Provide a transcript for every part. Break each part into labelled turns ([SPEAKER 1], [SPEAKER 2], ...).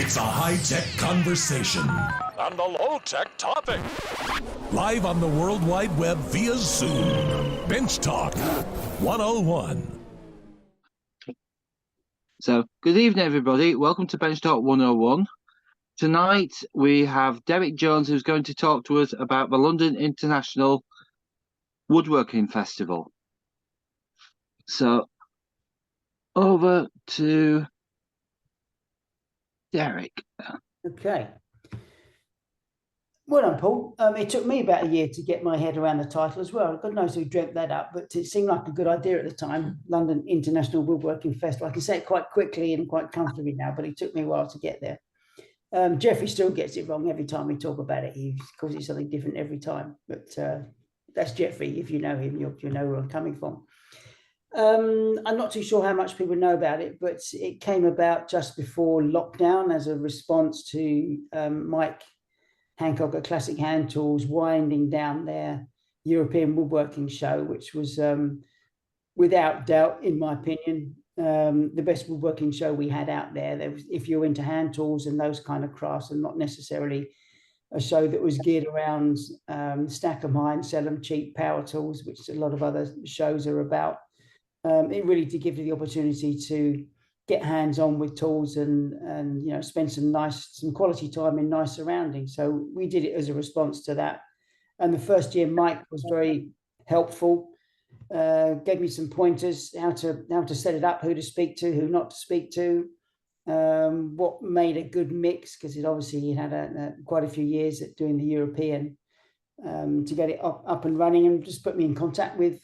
[SPEAKER 1] It's a high-tech conversation.
[SPEAKER 2] And a low-tech topic.
[SPEAKER 1] Live on the World Wide Web via Zoom. Bench Talk 101.
[SPEAKER 3] So, good evening, everybody. Welcome to Bench Talk 101. Tonight, we have Derek Jones, who's going to talk to us about the London International Woodworking Festival. So, over to Derek.
[SPEAKER 4] Okay. Well done, Paul. It took me about a year to get my head around the title as well. God knows who dreamt that up, but it seemed like a good idea at the time. London International Woodworking Festival. I can say it quite quickly and quite comfortably now, but it took me a while to get there. Jeffrey still gets it wrong every time we talk about it. He calls it something different every time. But that's Jeffrey. If you know him, you know where I'm coming from. I'm not too sure how much people know about it, but it came about just before lockdown as a response to Mike Hancock at Classic Hand Tools winding down their European Woodworking Show, which was without doubt, in my opinion, the best woodworking show we had out there. If you're into hand tools and those kind of crafts, and not necessarily a show that was geared around stack 'em high and sell them cheap power tools, which a lot of other shows are about. It really did give you the opportunity to get hands-on with tools and you know, spend some quality time in nice surroundings. So we did it as a response to that. And the first year, Mike was very helpful. Gave me some pointers how to set it up, who to speak to, who not to speak to, what made a good mix, because it obviously he had quite a few years at doing the European to get it up and running, and just put me in contact with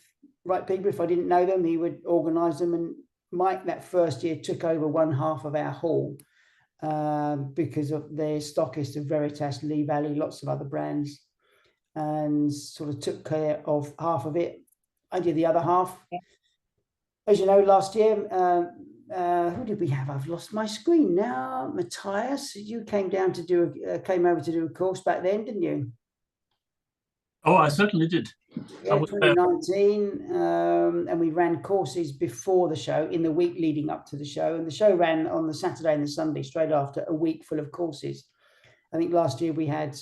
[SPEAKER 4] right people. If I didn't know them, he would organise them. And Mike that first year took over one half of our hall because of their stockist of Veritas, Lee Valley, lots of other brands, and sort of took care of half of it. I did the other half. As you know, last year, who did we have? I've lost my screen now. Matthias, you came over to do a course back then, didn't you?
[SPEAKER 5] Oh, I certainly did.
[SPEAKER 4] Yeah, 2019, and we ran courses before the show, in the week leading up to the show, and the show ran on the Saturday and the Sunday straight after, a week full of courses. I think last year we had,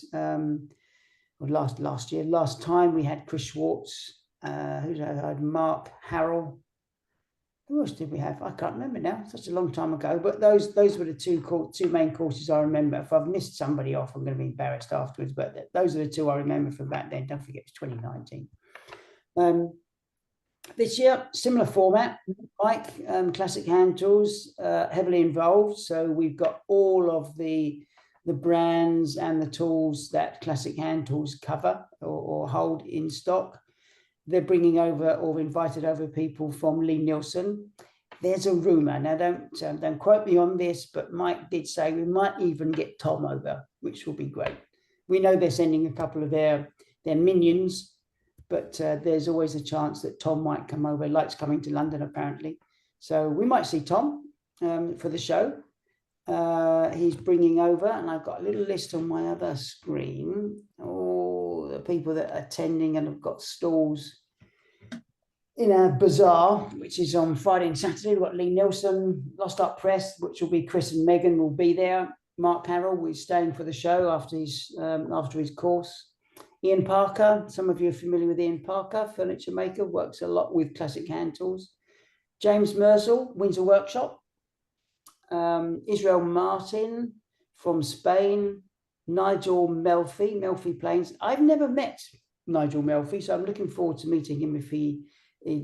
[SPEAKER 4] last time we had Chris Schwartz. Who did I had? Mark, Harrell. Who else did we have? I can't remember now. Such a long time ago. But those were the two main courses I remember. If I've missed somebody off, I'm going to be embarrassed afterwards. But those are the two I remember from back then. Don't forget, it's 2019. This year, similar format. Mike, Classic Hand Tools, heavily involved. So we've got all of the brands and the tools that Classic Hand Tools cover or hold in stock. They're bringing over or invited over people from Lee Nielsen. There's a rumor. Now, don't quote me on this, but Mike did say we might even get Tom over, which will be great. We know they're sending a couple of their minions, but there's always a chance that Tom might come over. He likes coming to London, apparently. So we might see Tom for the show. He's bringing over, and I've got a little list on my other screen, all the people that are attending and have got stalls in our bazaar, which is on Friday and Saturday. We've got Lee Nielsen, Lost Art Press, which will be Chris and Megan will be there. Mark Harrell is staying for the show after his course. Ian Parker, some of you are familiar with Ian Parker, furniture maker, works a lot with Classic Hand Tools. James Mersel, Windsor Workshop. Israel Martin from Spain, Nigel Melfi Plains. I've never met Nigel Melfi, so I'm looking forward to meeting him if he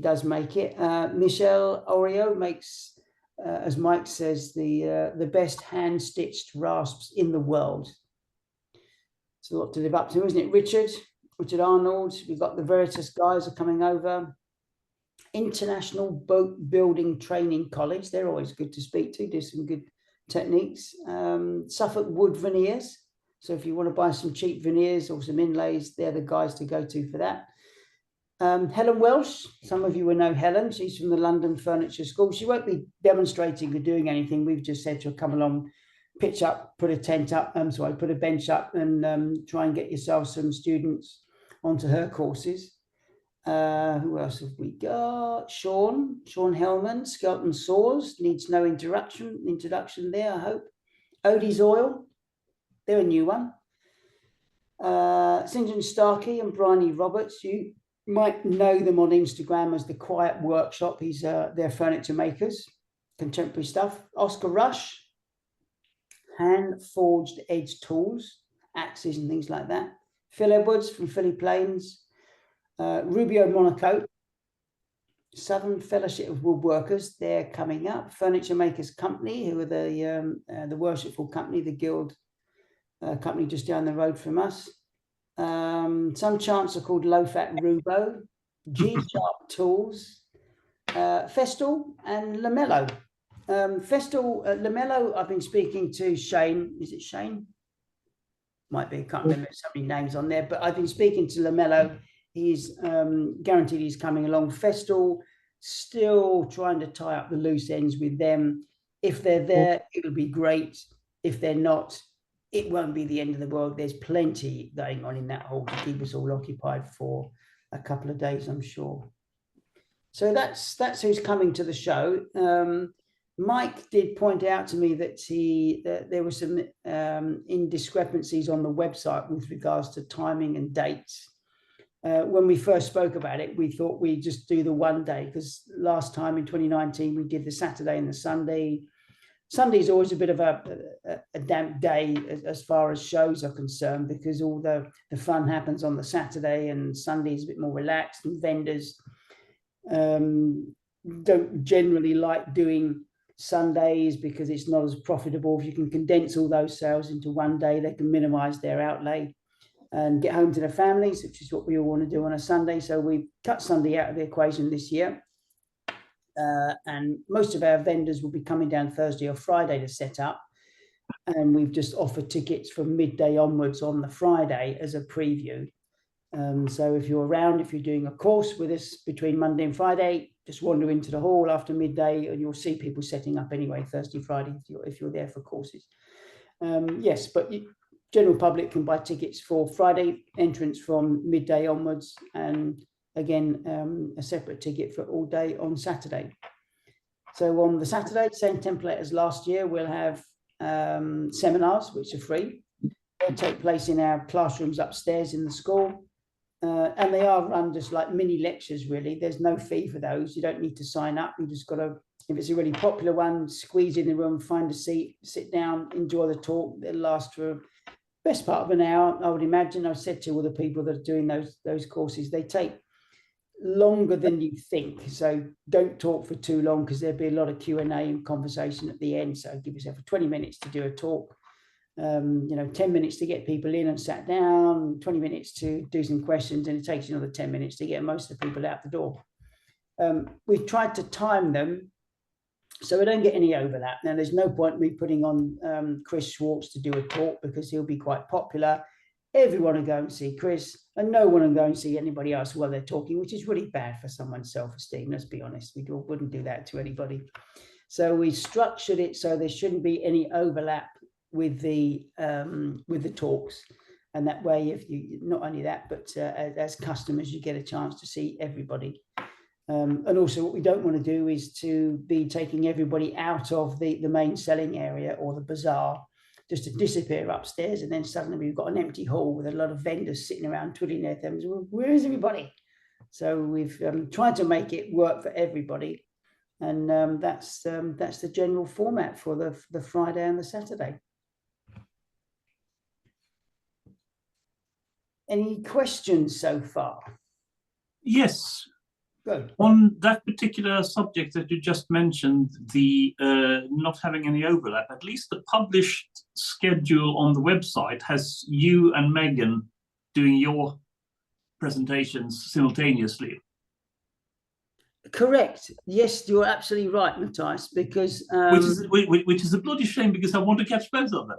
[SPEAKER 4] does make it. Michelle Oreo makes, as Mike says, the best hand-stitched rasps in the world. It's a lot to live up to, isn't it? Richard Arnold. We've got the Veritas guys are coming over. International Boat Building Training College. They're always good to speak to, do some good techniques. Suffolk Wood Veneers. So if you want to buy some cheap veneers or some inlays, they're the guys to go to for that. Helen Welsh. Some of you will know Helen. She's from the London Furniture School. She won't be demonstrating or doing anything. We've just said to her, come along, pitch up, put a tent up, put a bench up and try and get yourself some students onto her courses. Who else have we got? Sean Hellman, Skelton Saws, needs no introduction there, I hope. Odie's Oil, they're a new one. St. John Starkey and Bryony Roberts, you might know them on Instagram as the Quiet Workshop. They're furniture makers, contemporary stuff. Oscar Rush, hand forged edge tools, axes and things like that. Phil Edwards from Philly Plains, Rubio Monaco, Southern Fellowship of Woodworkers, they're coming up. Furniture Makers Company, who are the worshipful company, the guild company just down the road from us. Some chants are called Low Fat Rubo, G-Sharp Tools, Festal and Lamello. Festal, Lamello, I've been speaking to Shane. Is it Shane? Might be, can't remember so many names on there, but I've been speaking to Lamello. He's guaranteed he's coming along. Festal, still trying to tie up the loose ends with them. If they're there, it'll be great. If they're not, it won't be the end of the world. There's plenty going on in that hall to keep us all occupied for a couple of days, I'm sure. So that's who's coming to the show. Mike did point out to me that there were some indiscrepancies on the website with regards to timing and dates. When we first spoke about it, we thought we'd just do the one day, because last time in 2019 we did the Saturday and the Sunday. Sunday's always a bit of a damp day as far as shows are concerned, because all the fun happens on the Saturday, and Sunday's a bit more relaxed, and vendors don't generally like doing Sundays because it's not as profitable. If you can condense all those sales into one day, they can minimize their outlay and get home to their families, which is what we all want to do on a Sunday. So we cut Sunday out of the equation this year. And most of our vendors will be coming down Thursday or Friday to set up. And we've just offered tickets from midday onwards on the Friday as a preview. So if you're around, if you're doing a course with us between Monday and Friday, just wander into the hall after midday and you'll see people setting up anyway, Thursday, Friday, if you're there for courses. Yes, but general public can buy tickets for Friday entrance from midday onwards, and again, a separate ticket for all day on Saturday. So on the Saturday, same template as last year, we'll have seminars, which are free. They'll take place in our classrooms upstairs in the school. And they are run just like mini lectures, really. There's no fee for those. You don't need to sign up. You just got to, if it's a really popular one, squeeze in the room, find a seat, sit down, enjoy the talk. It'll last for best part of an hour, I would imagine. I've said to all the people that are doing those courses, they take longer than you think. So don't talk for too long, because there'll be a lot of Q&A and conversation at the end. So give yourself 20 minutes to do a talk. 10 minutes to get people in and sat down, 20 minutes to do some questions, and it takes you another 10 minutes to get most of the people out the door. We've tried to time them so we don't get any overlap. Now, there's no point me putting on Chris Schwartz to do a talk, because he'll be quite popular. Everyone will go and see Chris, and no one will go and see anybody else while they're talking, which is really bad for someone's self-esteem. Let's be honest, we wouldn't do that to anybody. So we structured it so there shouldn't be any overlap with the talks, and that way, if you, not only that, but as customers, you get a chance to see everybody. And also, what we don't want to do is to be taking everybody out of the main selling area or the bazaar, just to disappear upstairs, and then suddenly we've got an empty hall with a lot of vendors sitting around twiddling their thumbs. Well, where is everybody? So we've tried to make it work for everybody, and that's the general format for the Friday and the Saturday. Any questions so far?
[SPEAKER 5] Yes.
[SPEAKER 4] Good.
[SPEAKER 5] On that particular subject that you just mentioned, the not having any overlap, at least the published schedule on the website has you and Megan doing your presentations simultaneously.
[SPEAKER 4] Correct. Yes, you're absolutely right, Matthias, because
[SPEAKER 5] which is a bloody shame, because I want to catch both of them.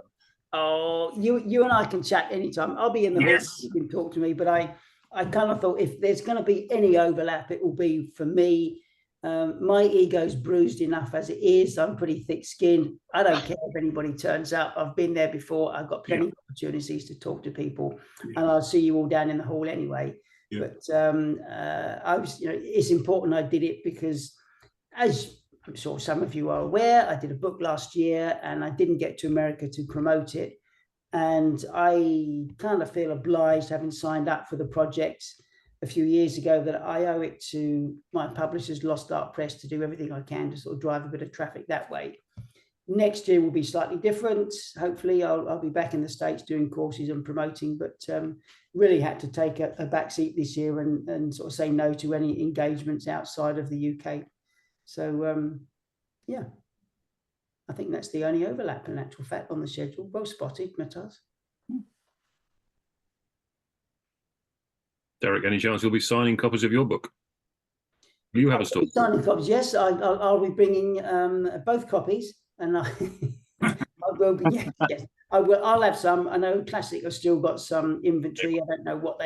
[SPEAKER 4] Oh, you and I can chat anytime. I'll be in the hall. You can talk to me, but I kind of thought if there's going to be any overlap, it will be for me. My ego's bruised enough as it is. I'm pretty thick-skinned. I don't care if anybody turns up. I've been there before. I've got plenty of opportunities to talk to people, and I'll see you all down in the hall anyway. But I was, it's important I did it, because as I'm sure some of you are aware, I did a book last year and I didn't get to America to promote it. And I kind of feel obliged, having signed up for the project a few years ago, that I owe it to my publishers, Lost Art Press, to do everything I can to sort of drive a bit of traffic that way. Next year will be slightly different. Hopefully I'll be back in the States doing courses and promoting, but really had to take a back seat this year and sort of say no to any engagements outside of the UK. So yeah, I think that's the only overlap in actual fact on the schedule. Well spotted, Matthias.
[SPEAKER 6] Derek, any chance you'll be signing copies of your book? You have a stall.
[SPEAKER 4] Signing copies, yes. I'll be bringing both copies, and I will be. Yes, I will. I'll have some. I know Classic have still got some inventory. I don't know what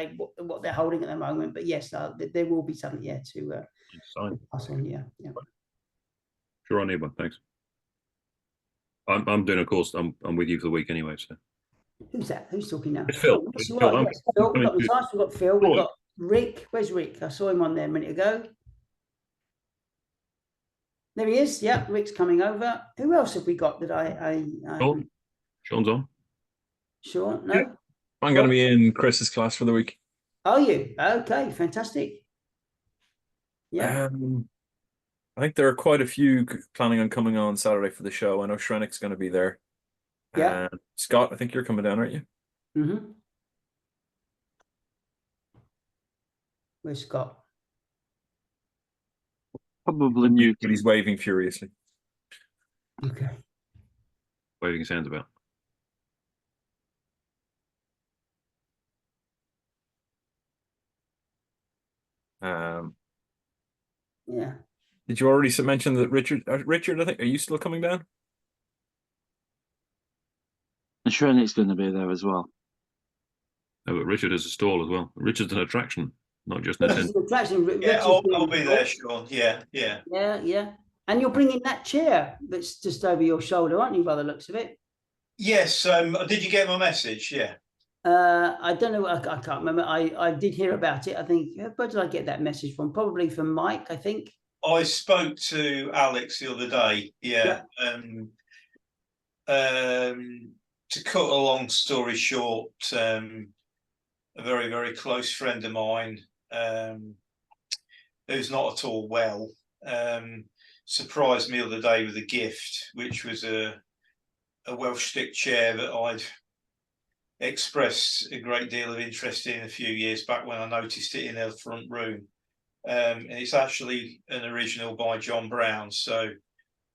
[SPEAKER 4] they're holding at the moment, but yes, there will be something to
[SPEAKER 6] sign.
[SPEAKER 4] pass on. Yeah.
[SPEAKER 6] Sure, I need one. Thanks. I'm doing a course. I'm with you for the week anyway. So.
[SPEAKER 4] Who's that? Who's talking now?
[SPEAKER 6] It's Phil.
[SPEAKER 4] Yes,
[SPEAKER 6] Phil,
[SPEAKER 4] Phil. Yes, Phil. We've got Matthias, we've got Phil. We've got Rick. Where's Rick? I saw him on there a minute ago. There he is. Yeah, Rick's coming over. Who else have we got that
[SPEAKER 6] Sean's on.
[SPEAKER 4] Sean? No?
[SPEAKER 7] Yeah. I'm going to be in Chris's class for the week.
[SPEAKER 4] Are you? Okay, fantastic. Yeah.
[SPEAKER 7] I think there are quite a few planning on coming on Saturday for the show. I know Shrenik's going to be there.
[SPEAKER 4] Yeah.
[SPEAKER 7] Scott, I think you're coming down, aren't you?
[SPEAKER 4] Mm-hmm. Where's Scott?
[SPEAKER 3] Probably mute.
[SPEAKER 7] But he's waving furiously.
[SPEAKER 4] Okay.
[SPEAKER 6] Waving his hands about.
[SPEAKER 4] Yeah.
[SPEAKER 7] Did you already mention that Richard, I think, are you still coming down?
[SPEAKER 3] And Shrenik's going to be there as well.
[SPEAKER 6] No, but Richard has a stall as well. Richard's an attraction, not just an attendant.
[SPEAKER 8] Yeah, I'll be there, Sean. Yeah.
[SPEAKER 4] Yeah. And you're bringing that chair that's just over your shoulder, aren't you, by the looks of it?
[SPEAKER 8] Yes. Did you get my message? Yeah.
[SPEAKER 4] I don't know. I can't remember. I did hear about it. I think, where did I get that message from? Probably from Mike, I think.
[SPEAKER 8] I spoke to Alex the other day. Yeah. To cut a long story short, a very, very close friend of mine, who's not at all well, surprised me the other day with a gift, which was a Welsh stick chair that I'd expressed a great deal of interest in a few years back when I noticed it in her front room. And it's actually an original by John Brown. So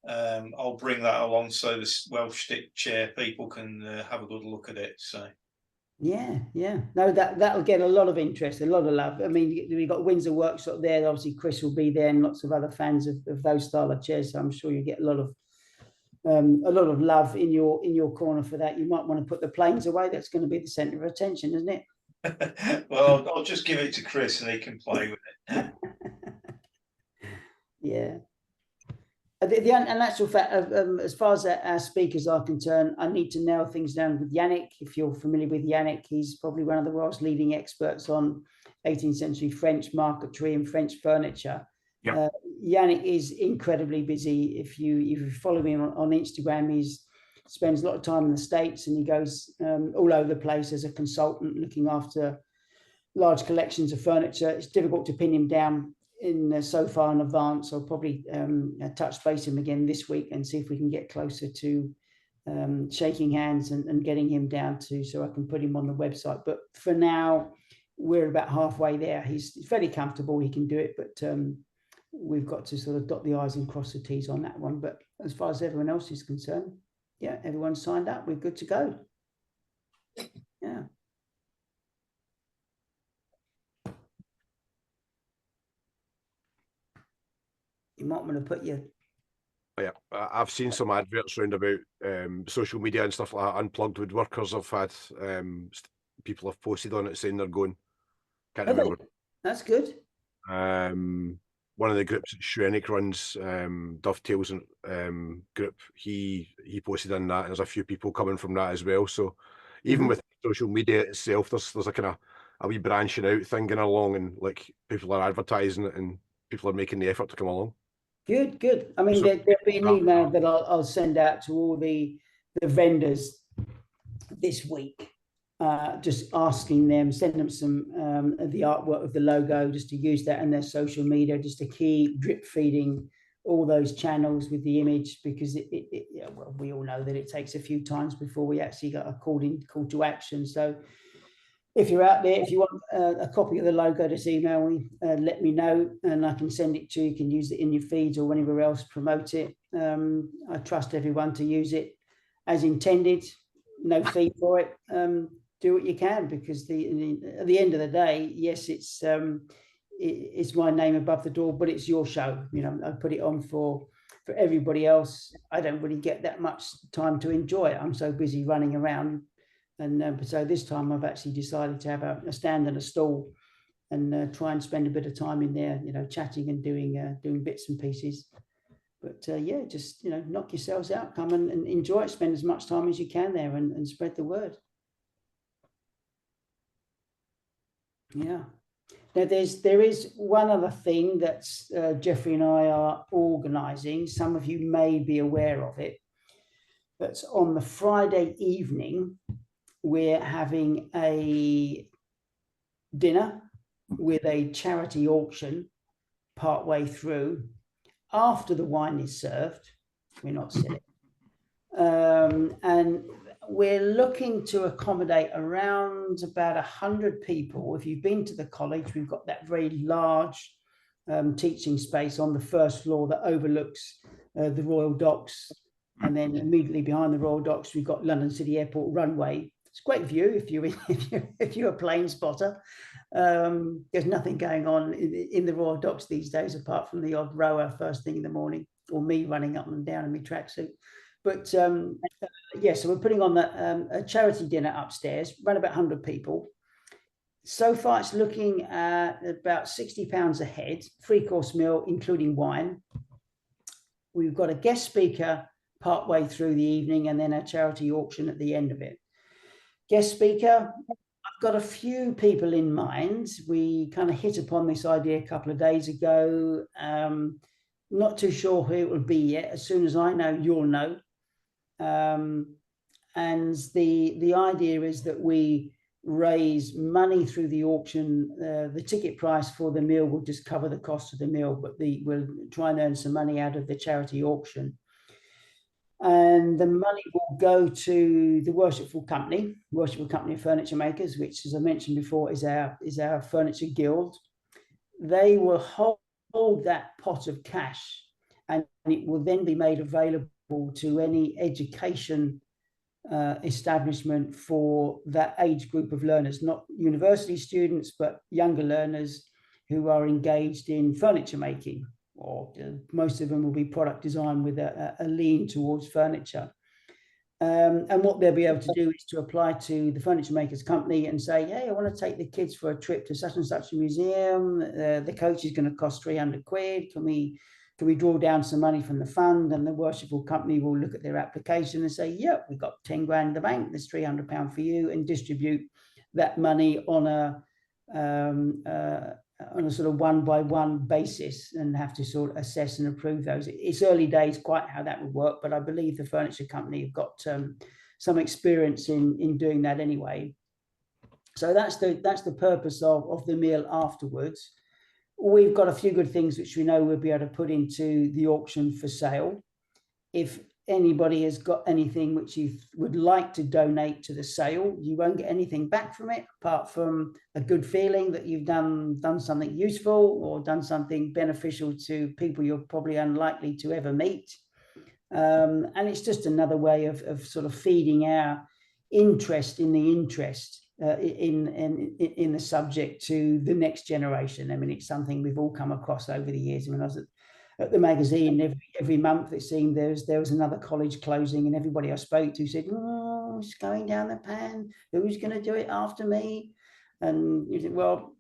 [SPEAKER 8] I'll bring that along so the Welsh stick chair people can have a good look at it. So
[SPEAKER 4] yeah. No, that'll get a lot of interest, a lot of love. I mean, we've got Windsor Workshop there. Obviously, Chris will be there, and lots of other fans of those style of chairs. So I'm sure you get a lot of love in your corner for that. You might want to put the planes away. That's going to be the centre of attention, isn't it?
[SPEAKER 8] Well, I'll just give it to Chris and he can play with it.
[SPEAKER 4] Yeah. And actual fact, as far as our speakers are concerned, I need to nail things down with Yannick. If you're familiar with Yannick, he's probably one of the world's leading experts on 18th century French marquetry and French furniture.
[SPEAKER 7] Yeah.
[SPEAKER 4] Yannick is incredibly busy. If you follow him on Instagram, he spends a lot of time in the States, and he goes all over the place as a consultant looking after large collections of furniture. It's difficult to pin him down so far in advance. I'll probably touch base him again this week and see if we can get closer to shaking hands and getting him down so I can put him on the website. But for now, we're about halfway there. He's fairly comfortable. He can do it, but we've got to sort of dot the I's and cross the T's on that one. But as far as everyone else is concerned, yeah, everyone's signed up. We're good to go. Yeah. You might want to put your...
[SPEAKER 9] Yeah, I've seen some adverts around about social media and stuff like that. Unplugged Woodworkers. I've had people have posted on it saying they're going. Can't remember.
[SPEAKER 4] That's good.
[SPEAKER 9] One of the groups that Shrenik runs, Dovetails group, he posted on that, and there's a few people coming from that as well. So even with social media itself, there's a kind of a wee branching out thing going along, and like people are advertising it and people are making the effort to come along.
[SPEAKER 4] Good. I mean, there'll be an email that I'll send out to all the vendors this week, just asking them, send them some of the artwork of the logo, just to use that in their social media, just to keep drip feeding all those channels with the image, because well, we all know that it takes a few times before we actually got a call to action. So if you're out there, if you want a copy of the logo, just email me, let me know, and I can send it to you. You can use it in your feeds or whenever else, promote it. I trust everyone to use it as intended, no fee for it. Do what you can, because at the end of the day, yes, it's my name above the door, but it's your show. You know, I put it on for everybody else. I don't really get that much time to enjoy it. I'm so busy running around. And so this time I've actually decided to have a stand and a stall, and try and spend a bit of time in there, you know, chatting and doing bits and pieces. But yeah, just, you know, knock yourselves out, come and enjoy it, spend as much time as you can there, and spread the word. Yeah. Now there is one other thing that Jeffrey and I are organising. Some of you may be aware of it. That's on the Friday evening. We're having a dinner with a charity auction partway through, after the wine is served. We're not silly. And we're looking to accommodate around about 100 people. If you've been to the college, we've got that very large teaching space on the first floor that overlooks the Royal Docks. And then immediately behind the Royal Docks, we've got London City Airport runway. It's a great view if you're a plane spotter. There's nothing going on in the Royal Docks these days, apart from the odd rower first thing in the morning, or me running up and down in my tracksuit. But yeah, so we're putting on a charity dinner upstairs, around about 100 people. So far, it's looking at about £60 a head, 3-course meal, including wine. We've got a guest speaker partway through the evening, and then a charity auction at the end of it. Guest speaker, I've got a few people in mind. We kind of hit upon this idea a couple of days ago. Not too sure who it will be yet. As soon as I know, you'll know. And the idea is that we raise money through the auction. The ticket price for the meal will just cover the cost of the meal, but we'll try and earn some money out of the charity auction. And the money will go to the Worshipful Company of Furniture Makers, which, as I mentioned before, is our furniture guild. They will hold that pot of cash, and it will then be made available to any education establishment for that age group of learners, not university students, but younger learners who are engaged in furniture making. Or most of them will be product design with a lean towards furniture. And what they'll be able to do is to apply to the Furniture Makers Company and say, hey, I want to take the kids for a trip to such and such a museum. The coach is going to cost 300 quid. Can we draw down some money from the fund? And the Worshipful Company will look at their application and say, yeah, we've got 10 grand in the bank. There's £300 for you, and distribute that money on a sort of one-by-one basis, and have to sort of assess and approve those. It's early days quite how that would work, but I believe the furniture company have got some experience in doing that anyway. So that's the purpose of the meal afterwards. We've got a few good things which we know we'll be able to put into the auction for sale. If anybody has got anything which you would like to donate to the sale, you won't get anything back from it, apart from a good feeling that you've done something useful or done something beneficial to people you're probably unlikely to ever meet. And it's just another way of sort of feeding our interest in the interest in the subject to the next generation. I mean, it's something we've all come across over the years. I mean, I was at the magazine every month, it seemed there was another college closing, and everybody I spoke to said, oh, it's going down the pan, who's going to do it after me? And you said, well,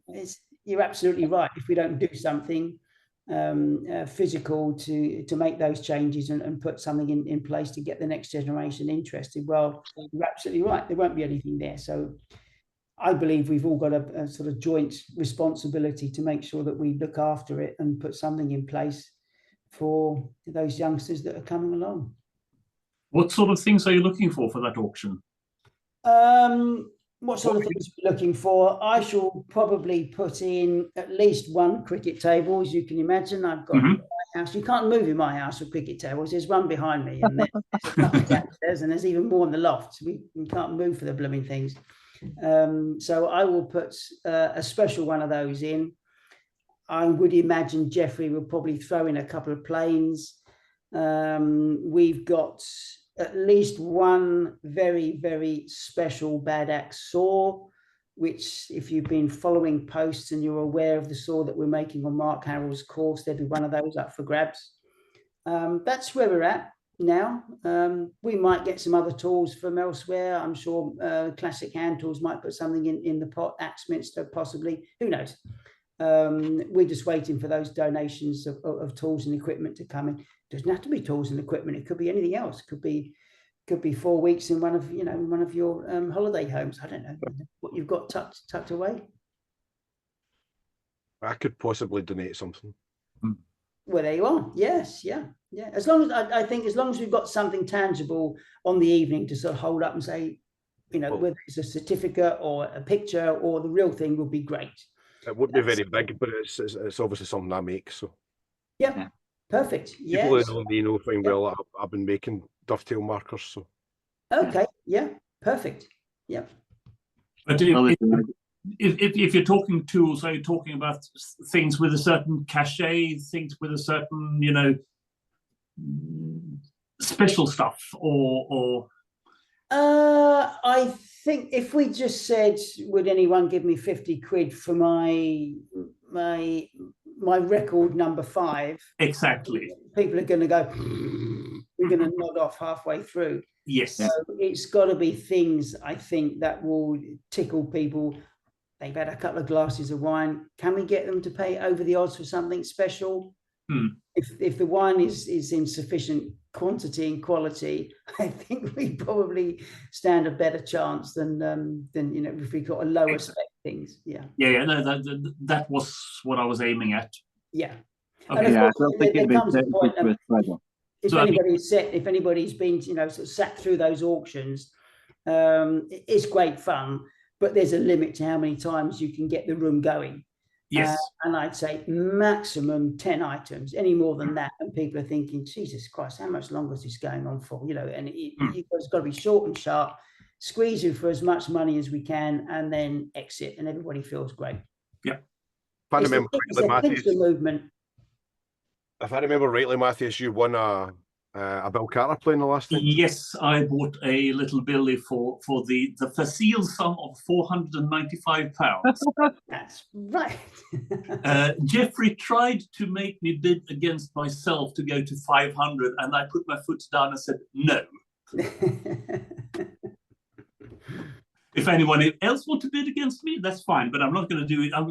[SPEAKER 4] you're absolutely right. If we don't do something physical to make those changes and put something in place to get the next generation interested, well, you're absolutely right, there won't be anything there. So I believe we've all got a sort of joint responsibility to make sure that we look after it and put something in place for those youngsters that are coming along.
[SPEAKER 5] What sort of things are you looking for that auction?
[SPEAKER 4] What sort of things are you looking for? I shall probably put in at least one cricket table, as you can imagine. I've got my house. You can't move in my house with cricket tables. There's one behind me, and there's a couple downstairs, and there's even more in the loft. We can't move for the blooming things. So I will put a special one of those in. I would imagine Jeffrey will probably throw in a couple of planes. We've got at least one very, very special bad axe saw, which if you've been following posts and you're aware of the saw that we're making on Mark Harrell's course, there'll be one of those up for grabs. That's where we're at now. We might get some other tools from elsewhere. I'm sure Classic Hand Tools might put something in the pot, Axminster possibly, who knows. We're just waiting for those donations of tools and equipment to come in. It doesn't have to be tools and equipment. It could be anything else. It could be 4 weeks in one of your holiday homes. I don't know what you've got tucked away.
[SPEAKER 9] I could possibly donate something.
[SPEAKER 4] Well, there you are. Yes, yeah. As long as I think, as long as we've got something tangible on the evening to sort of hold up and say, whether it's a certificate or a picture or the real thing, will be great.
[SPEAKER 9] It wouldn't be very big, but it's obviously something I make. So
[SPEAKER 4] yeah. Perfect.
[SPEAKER 9] People who know me know fine well I've been making dovetail markers. So
[SPEAKER 4] okay, yeah, perfect. Yeah.
[SPEAKER 5] But if you're talking tools, are you talking about things with a certain cachet, things with a certain, special stuff, or?
[SPEAKER 4] I think if we just said, would anyone give me 50 quid for my record number 5?
[SPEAKER 5] Exactly.
[SPEAKER 4] People are going to go, we're going to nod off halfway through.
[SPEAKER 5] Yes.
[SPEAKER 4] So it's got to be things, I think, that will tickle people. They've had a couple of glasses of wine. Can we get them to pay over the odds for something special? If the wine is in sufficient quantity and quality, I think we probably stand a better chance than if we got a lower spec things. Yeah.
[SPEAKER 5] No, that was what I was aiming at.
[SPEAKER 4] Yeah.
[SPEAKER 3] Okay.
[SPEAKER 4] And
[SPEAKER 3] Yeah,
[SPEAKER 4] course, there comes a point, if anybody's been sort of sat through those auctions, it's great fun, but there's a limit to how many times you can get the room going.
[SPEAKER 5] Yes.
[SPEAKER 4] And I'd say maximum 10 items. Any more than that, and people are thinking, Jesus Christ, how much longer is this going on for? And it's got to be short and sharp, squeeze you for as much money as we can, and then exit, and everybody feels great.
[SPEAKER 5] Yeah.
[SPEAKER 4] It's a movement.
[SPEAKER 9] If I remember rightly, Matthias, you won a Bill Carter plane the last time.
[SPEAKER 5] Yes, I bought a little Billy for the facile sum of £495.
[SPEAKER 4] That's right.
[SPEAKER 5] Jeffrey tried to make me bid against myself to go to 500, and I put my foot down and said no. If anyone else wants to bid against me, that's fine, but I'm not going to do it. I'm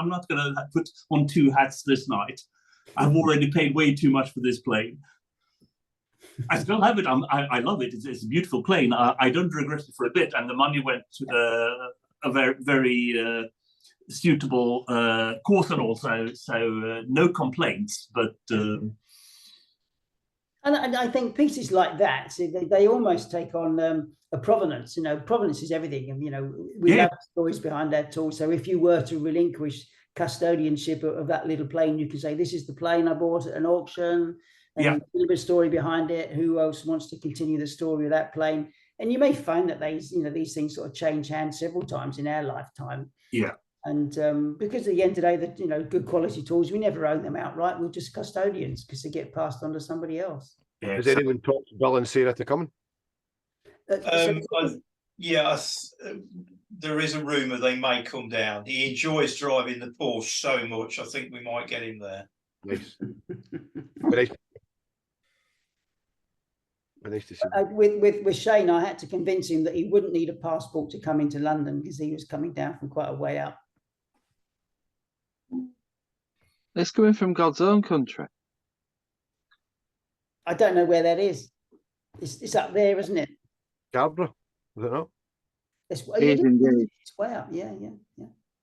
[SPEAKER 5] not going to put on 2 hats this night. I've already paid way too much for this plane. I still have it. I love it. It's a beautiful plane. I don't regret it for a bit. And the money went to a very, very suitable course and also. So no complaints. But
[SPEAKER 4] and I think pieces like that, they almost take on a provenance. Provenance is everything. And we have stories behind that tool. So if you were to relinquish custodianship of that little plane, you can say, this is the plane I bought at an auction, and a little bit of story behind it. Who else wants to continue the story of that plane? And you may find that these things sort of change hands several times in our lifetime.
[SPEAKER 5] Yeah.
[SPEAKER 4] And because at the end of the day, good quality tools, we never own them outright. We're just custodians because they get passed on to somebody else.
[SPEAKER 5] Yeah.
[SPEAKER 9] Has anyone talked to Bill and Sarah to come?
[SPEAKER 8] There is a rumour they may come down. He enjoys driving the Porsche so much. I think we might get him there.
[SPEAKER 9] Nice. Nice. Nice to see.
[SPEAKER 4] With Shane, I had to convince him that he wouldn't need a passport to come into London because he was coming down from quite a way up.
[SPEAKER 3] It's coming from God's own country.
[SPEAKER 4] I don't know where that is. It's up there, isn't it?
[SPEAKER 9] Scarborough, is it not?
[SPEAKER 4] It's way up. Yeah.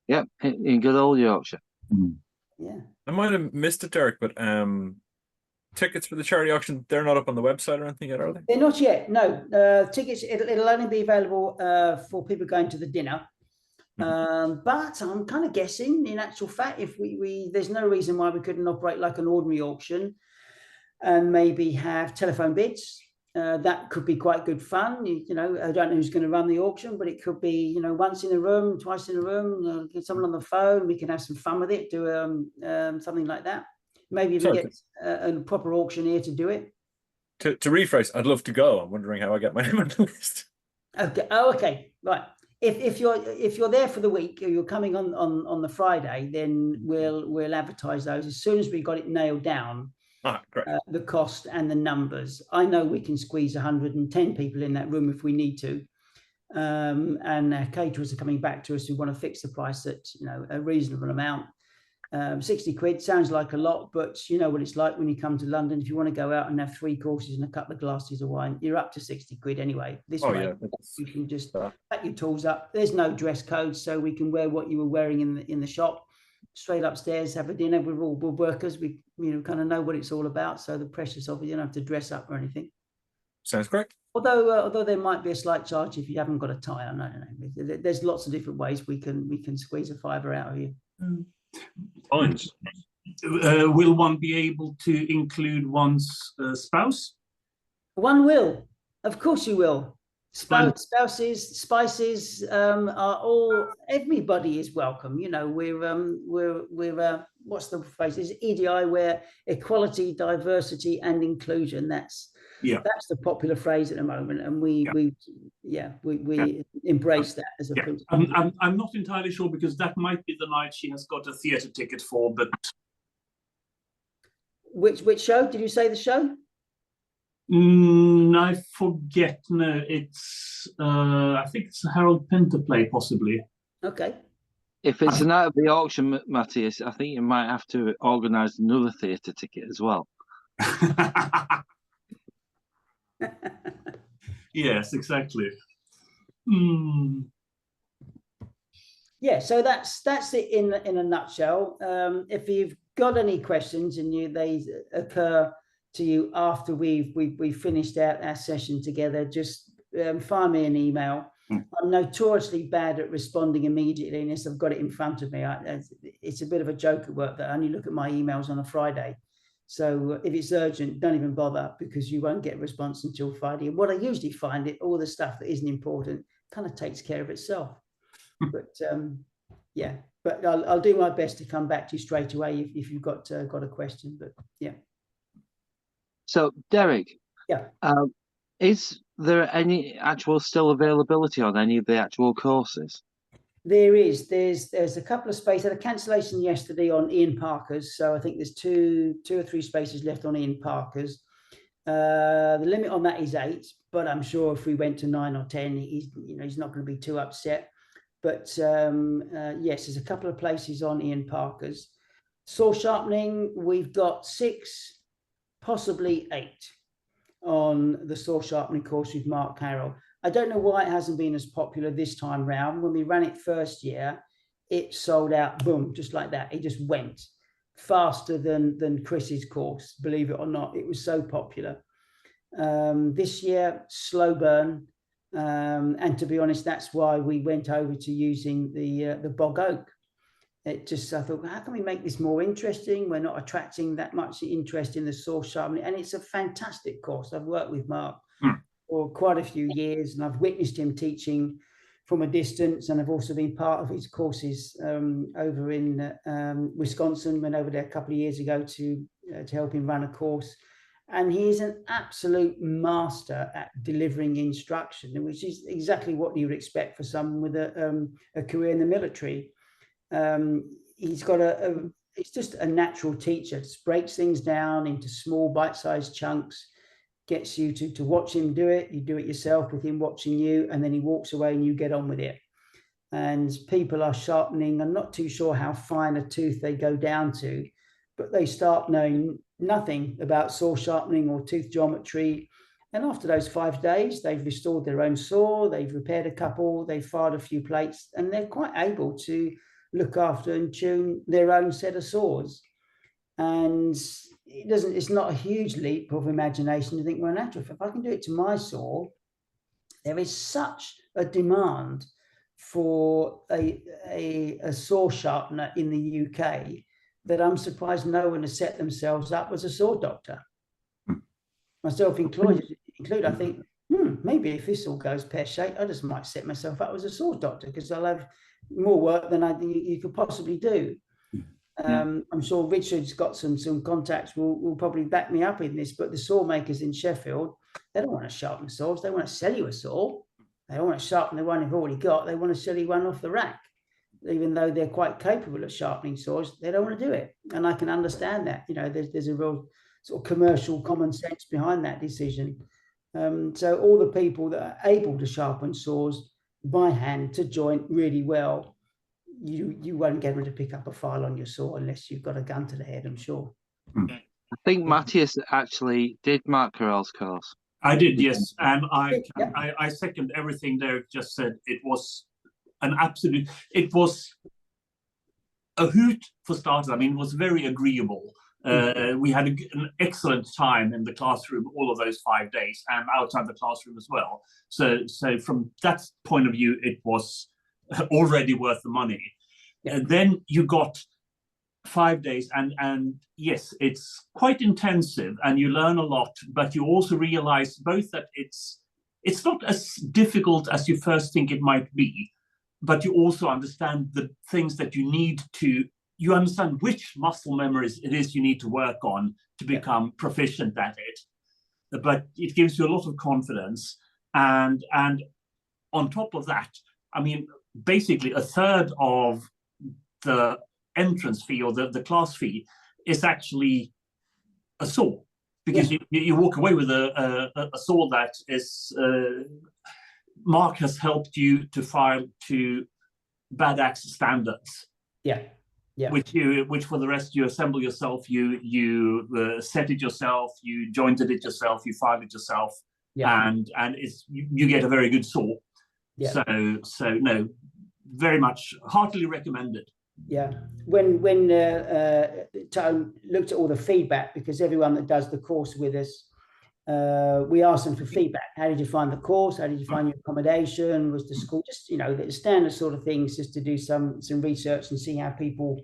[SPEAKER 3] Yep, in good old Yorkshire.
[SPEAKER 4] Yeah.
[SPEAKER 7] I might have missed it, Derek, but tickets for the charity auction, they're not up on the website or anything yet, are they?
[SPEAKER 4] They're not yet. No, tickets. It'll only be available for people going to the dinner. But I'm kind of guessing, in actual fact, if we there's no reason why we couldn't operate like an ordinary auction, and maybe have telephone bids. That could be quite good fun. You know, I don't know who's going to run the auction, but it could be, you know, once in a room, twice in a room, get someone on the phone. We can have some fun with it. Do something like that. Maybe even get a proper auctioneer to do it.
[SPEAKER 7] To rephrase, I'd love to go. I'm wondering how I get my name on the list.
[SPEAKER 4] Okay. Oh, okay. Right. If you're there for the week, or you're coming on the Friday, then we'll advertise those as soon as we got it nailed down.
[SPEAKER 7] Great.
[SPEAKER 4] The cost and the numbers. I know we can squeeze 110 people in that room if we need to. And caterers are coming back to us who want to fix the price at, you know, a reasonable amount. 60 quid sounds like a lot, but you know what it's like when you come to London. If you want to go out and have 3 courses and a couple of glasses of wine, you're up to 60 quid anyway. This way, you can just pack your tools up. There's no dress code, so we can wear what you were wearing in the shop. Straight upstairs, have a dinner with all woodworkers. We kind of know what it's all about. So the pressures of it, you don't have to dress up or anything.
[SPEAKER 7] Sounds great.
[SPEAKER 4] Although there might be a slight charge if you haven't got a tie. I don't know. There's lots of different ways we can squeeze a fiver out of you.
[SPEAKER 6] Fines.
[SPEAKER 5] Will one be able to include one's spouse?
[SPEAKER 4] One will, of course, you will. Spouses, spices are all. Everybody is welcome. You know, we're what's the phrase? Is EDI, where equality, diversity, and inclusion. That's the popular phrase at the moment, and we embrace that as a principle.
[SPEAKER 5] I'm not entirely sure, because that might be the night she has got a theatre ticket for. But
[SPEAKER 4] which show did you say? The show?
[SPEAKER 5] I forget. No, it's I think it's a Harrell Pinter play, possibly.
[SPEAKER 4] Okay.
[SPEAKER 3] If it's a night of the auction, Matthias, I think you might have to organise another theatre ticket as well.
[SPEAKER 5] Yes, exactly.
[SPEAKER 4] Yeah, so that's it in a nutshell. If you've got any questions and they occur to you after we've finished our session together, just fire me an email. I'm notoriously bad at responding immediately unless I've got it in front of me. It's a bit of a joke at work that I only look at my emails on a Friday. So if it's urgent, don't even bother, because you won't get a response until Friday. And what I usually find, all the stuff that isn't important kind of takes care of itself. But yeah, but I'll do my best to come back to you straight away if you've got a question. But yeah.
[SPEAKER 3] So Derek, is there any actual still availability on any of the actual courses?
[SPEAKER 4] There is. There's a couple of spaces. I had a cancellation yesterday on Ian Parker's, so I think there's two or three spaces left on Ian Parker's. The limit on that is 8, but I'm sure if we went to 9 or 10, he's not going to be too upset. But yes, there's a couple of places on Ian Parker's. Saw sharpening, we've got 6, possibly 8 on the saw sharpening course with Mark Harrell. I don't know why it hasn't been as popular this time round. When we ran it first year, it sold out, boom, just like that. It just went faster than Chris's course, believe it or not. It was so popular. This year, slow burn. And to be honest, that's why we went over to using the bog oak. I thought, how can we make this more interesting? We're not attracting that much interest in the saw sharpening. And it's a fantastic course. I've worked with Mark for quite a few years, and I've witnessed him teaching from a distance, and I've also been part of his courses over in Wisconsin. Went over there a couple of years ago to help him run a course, and he's an absolute master at delivering instruction, which is exactly what you would expect for someone with a career in the military. He's got it's just a natural teacher. Just breaks things down into small bite-sized chunks, gets you to watch him do it. You do it yourself with him watching you, and then he walks away and you get on with it. And people are sharpening. I'm not too sure how fine a tooth they go down to, but they start knowing nothing about saw sharpening or tooth geometry. And after those 5 days, they've restored their own saw, they've repaired a couple, they've fired a few plates, and they're quite able to look after and tune their own set of saws. And it's not a huge leap of imagination to think, well, naturally, if I can do it to my saw, there is such a demand for a saw sharpener in the UK that I'm surprised no one has set themselves up as a saw doctor. Myself included, I think, maybe if this all goes pear-shaped, I just might set myself up as a saw doctor, because I'll have more work than you could possibly do. I'm sure Richard's got some contacts will probably back me up in this, but the saw makers in Sheffield, they don't want to sharpen saws. They want to sell you a saw. They don't want to sharpen the one you've already got. They want to sell you one off the rack. Even though they're quite capable of sharpening saws, they don't want to do it. And I can understand that. You know, there's a real sort of commercial common sense behind that decision. So all the people that are able to sharpen saws by hand to joint really well, you won't get them to pick up a file on your saw unless you've got a gun to the head, I'm sure.
[SPEAKER 3] I think Matthias actually did Mark Harrell's course.
[SPEAKER 5] I did, yes, and I second everything Derek just said. It was it was a hoot for starters. I mean, it was very agreeable. We had an excellent time in the classroom all of those 5 days, and outside the classroom as well. So from that point of view, it was already worth the money. And then you got 5 days, and yes, it's quite intensive, and you learn a lot, but you also realize both that it's not as difficult as you first think it might be, but you also understand the things that you understand which muscle memories it is you need to work on to become proficient at it. But it gives you a lot of confidence, and on top of that, I mean, basically a third of the entrance fee or the class fee is actually a saw, because you walk away with a saw that is Mark has helped you to file to bad axe standards. Which for the rest you assemble yourself, you set it yourself, you jointed it yourself, you filed it yourself, and you get a very good saw. So no, very much heartily recommended.
[SPEAKER 4] When Tone looked at all the feedback, because everyone that does the course with us, we asked them for feedback. How did you find the course? How did you find your accommodation? Was the school just, you know, the standard sort of things, just to do some research and see how people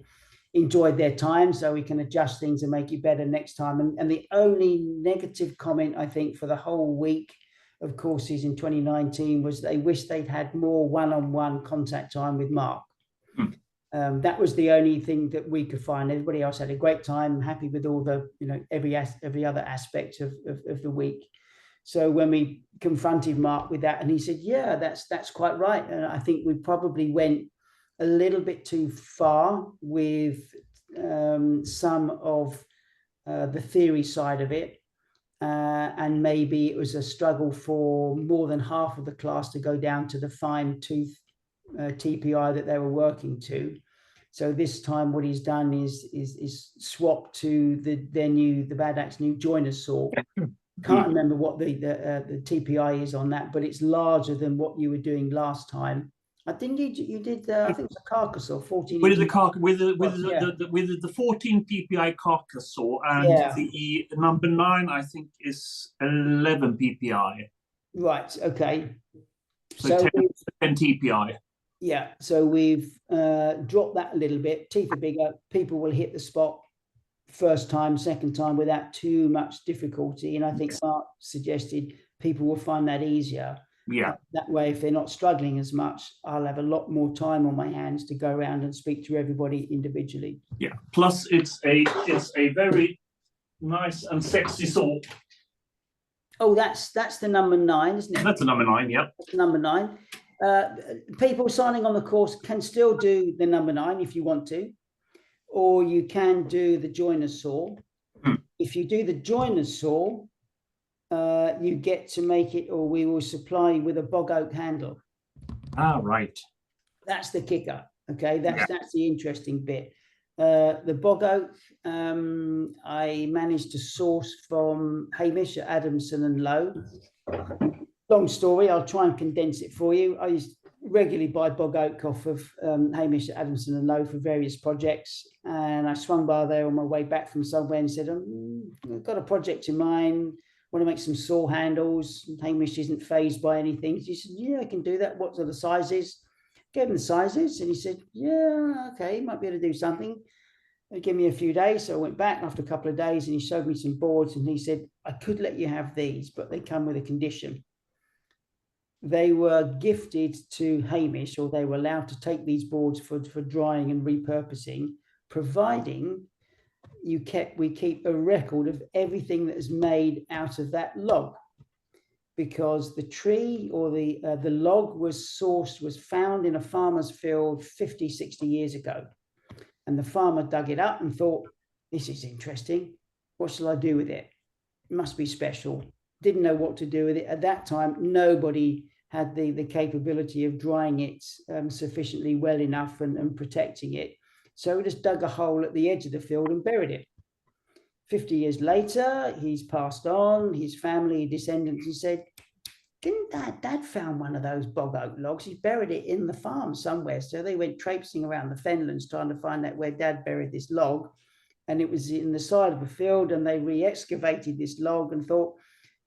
[SPEAKER 4] enjoyed their time, so we can adjust things and make it better next time. And the only negative comment, I think, for the whole week of courses in 2019 was they wished they'd had more one-on-one contact time with Mark. That was the only thing that we could find. Everybody else had a great time, happy with all the, you know, every other aspect of the week. So when we confronted Mark with that, and he said, yeah, that's quite right. And I think we probably went a little bit too far with some of the theory side of it. And maybe it was a struggle for more than half of the class to go down to the fine-tooth TPI that they were working to. So this time what he's done is swap to the Bad Axe new joiner saw. Can't remember what the TPI is on that, but it's larger than what you were doing last time. I think you did I think it's a carcass saw 14
[SPEAKER 5] with the 14 PPI carcass saw, and the number 9 I think is 11 PPI.
[SPEAKER 4] Right. Okay.
[SPEAKER 5] So 10 TPI.
[SPEAKER 4] Yeah, so we've dropped that a little bit. Teeth are bigger. People will hit the spot first time, second time without too much difficulty. And I think Mark suggested people will find that easier. That way, if they're not struggling as much, I'll have a lot more time on my hands to go around and speak to everybody individually.
[SPEAKER 5] Plus, it's a very nice and sexy saw.
[SPEAKER 4] Oh, that's the number 9, isn't it?
[SPEAKER 5] That's the number 9. Yeah.
[SPEAKER 4] That's number 9. People signing on the course can still do the number 9 if you want to, or you can do the joiner saw. If you do the joiner saw, you get to make it, or we will supply you with a bog oak handle.
[SPEAKER 5] Right.
[SPEAKER 4] That's the kicker. Okay, that's the interesting bit. The bog oak, I managed to source from Hamish at Adamson and Lowe. Long story, I'll try and condense it for you. I regularly buy bog oak off of Hamish at Adamson and Lowe for various projects. And I swung by there on my way back from somewhere and said, I've got a project in mind. Want to make some saw handles. Hamish isn't phased by anything. He said, yeah, I can do that. What are the sizes? Gave him the sizes and he said, yeah, okay, might be able to do something. He gave me a few days. So I went back after a couple of days and he showed me some boards and he said, I could let you have these, but they come with a condition. They were gifted to Hamish, or they were allowed to take these boards for drying and repurposing, providing we keep a record of everything that is made out of that log, because the tree or the log was found in a farmer's field 50, 60 years ago. And the farmer dug it up and thought, this is interesting. What shall I do with it? It must be special. Didn't know what to do with it. At that time, nobody had the capability of drying it sufficiently well enough and protecting it. So we just dug a hole at the edge of the field and buried it. 50 years later, he's passed on, his family, descendants, and said, didn't Dad found one of those bog oak logs? He buried it in the farm somewhere. So they went traipsing around the fenlands trying to find out where Dad buried this log. And it was in the side of the field, and they re-excavated this log and thought,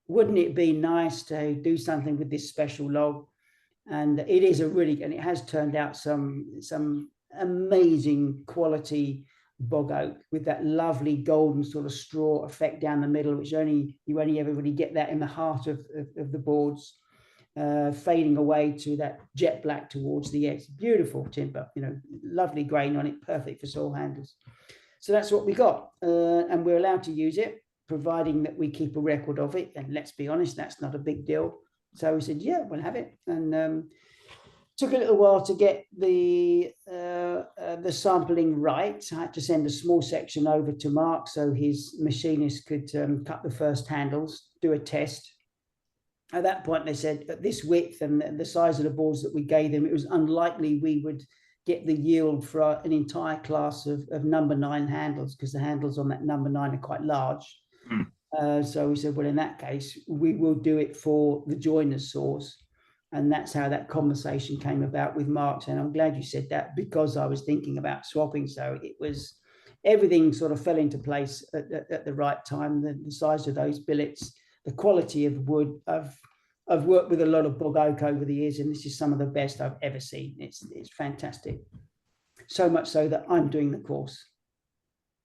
[SPEAKER 4] wouldn't it be nice to do something with this special log? And it is and it has turned out some amazing quality bog oak with that lovely golden sort of straw effect down the middle, which you only ever really get that in the heart of the boards, fading away to that jet black towards the edge. Beautiful timber, lovely grain on it, perfect for saw handles. So that's what we got, and we're allowed to use it, providing that we keep a record of it. And let's be honest, that's not a big deal. So we said, yeah, we'll have it. And took a little while to get the sampling right. I had to send a small section over to Mark so his machinist could cut the first handles, do a test. At that point, they said at this width and the size of the boards that we gave them, it was unlikely we would get the yield for an entire class of number 9 handles, because the handles on that number 9 are quite large. So we said, well, in that case, we will do it for the joiner's saws. And that's how that conversation came about with Mark. And I'm glad you said that, because I was thinking about swapping. So it was, everything sort of fell into place at the right time. The size of those billets, the quality of wood. I've worked with a lot of bog oak over the years, and this is some of the best I've ever seen. It's fantastic. So much so that I'm doing the course.